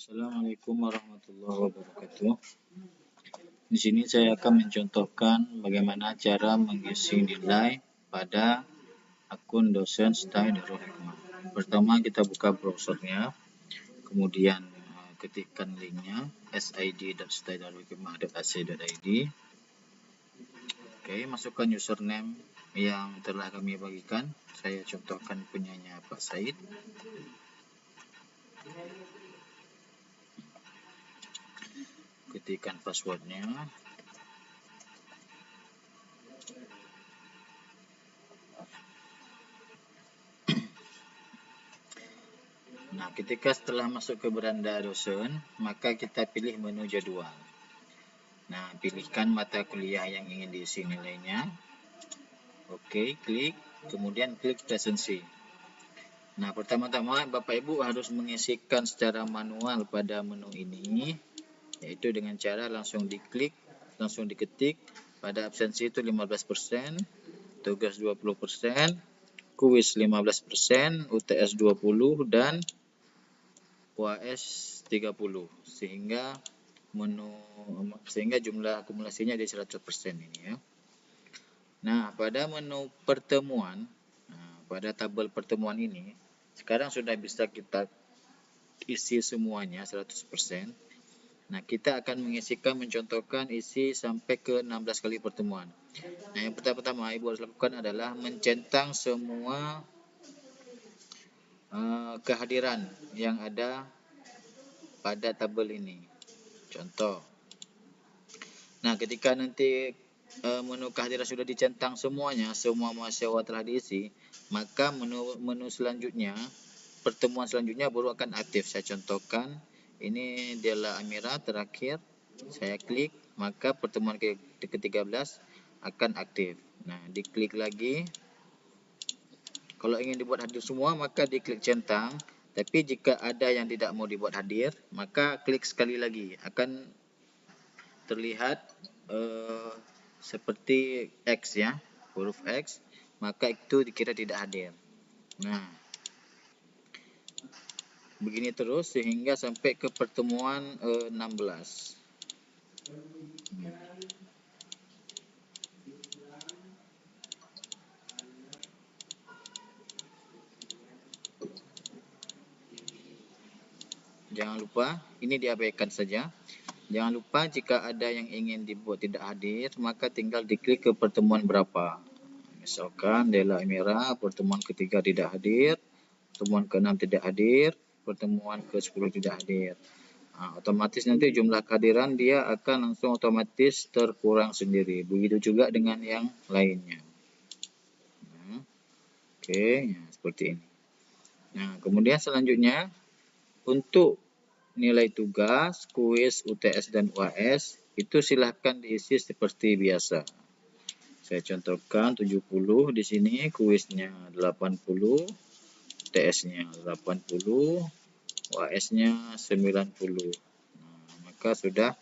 Assalamualaikum warahmatullahi wabarakatuh. Di sini saya akan mencontohkan bagaimana cara mengisi nilai pada akun dosen STAI Darul Hikmah. Pertama kita buka browsernya, kemudian ketikkan linknya sid.staidarulhikmah.ac.id. Oke, masukkan username yang telah kami bagikan. Saya contohkan punyanya Pak Said. Ketikkan passwordnya. Nah, ketika setelah masuk ke beranda dosen, maka kita pilih menu jadwal. Nah, pilihkan mata kuliah yang ingin diisi nilainya. Oke, klik, kemudian klik presensi. Nah, pertama-tama Bapak Ibu harus mengisikan secara manual pada menu ini, yaitu dengan cara langsung diklik, langsung diketik. Pada absensi itu 15%, tugas 20%, kuis 15%, UTS 20%, dan UAS 30%, sehingga jumlah akumulasinya di 100% ini ya. Nah, pada menu pertemuan, pada tabel pertemuan ini sekarang sudah bisa kita isi semuanya 100%. Nah, kita akan mencontohkan isi sampai ke 16 kali pertemuan. Nah, yang pertama-tama Ibu harus lakukan adalah mencentang semua kehadiran yang ada pada tabel ini. Contoh. Nah, ketika nanti menu kehadiran sudah dicentang semuanya, semua mahasiswa telah diisi, maka menu selanjutnya, pertemuan selanjutnya baru akan aktif. Saya contohkan, ini Della Amira terakhir. Saya klik, maka pertemuan ke-13 akan aktif. Nah, diklik lagi. Kalau ingin dibuat hadir semua, maka diklik centang. Tapi jika ada yang tidak mau dibuat hadir, maka klik sekali lagi. Akan terlihat seperti X ya, huruf X, maka itu dikira tidak hadir. Nah, begini terus sehingga sampai ke pertemuan 16. Jangan lupa, ini diabaikan saja. Jangan lupa jika ada yang ingin dibuat tidak hadir, maka tinggal diklik ke pertemuan berapa. Misalkan Della Amira, pertemuan ketiga tidak hadir, pertemuan ke-6 tidak hadir, pertemuan ke-10 tidak hadir. Nah, otomatis nanti jumlah kehadiran dia akan langsung otomatis terkurang sendiri. Begitu juga dengan yang lainnya. Nah, oke, ya, seperti ini. Nah, kemudian selanjutnya untuk nilai tugas, kuis, UTS, dan UAS itu silahkan diisi seperti biasa. Saya contohkan 70 di sini, kuisnya 80, UTS-nya 80, UAS-nya 90. Nah, maka sudah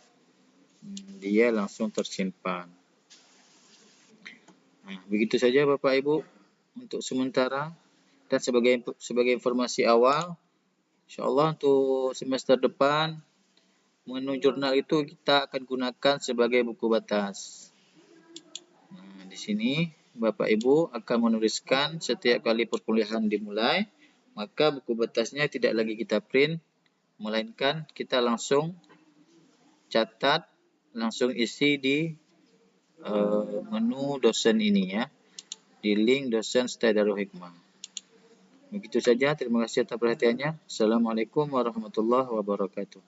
dia langsung tersimpan. Nah, begitu saja Bapak Ibu untuk sementara. Dan sebagai informasi awal, insyaallah untuk semester depan menu jurnal itu kita akan gunakan sebagai buku batas. Nah, di sini Bapak Ibu akan menuliskan setiap kali perkuliahan dimulai, maka buku batasnya tidak lagi kita print, melainkan kita langsung catat, langsung isi di menu dosen ini ya, di link dosen STAI Darul Hikmah. Begitu saja, terima kasih atas perhatiannya. Assalamualaikum warahmatullahi wabarakatuh.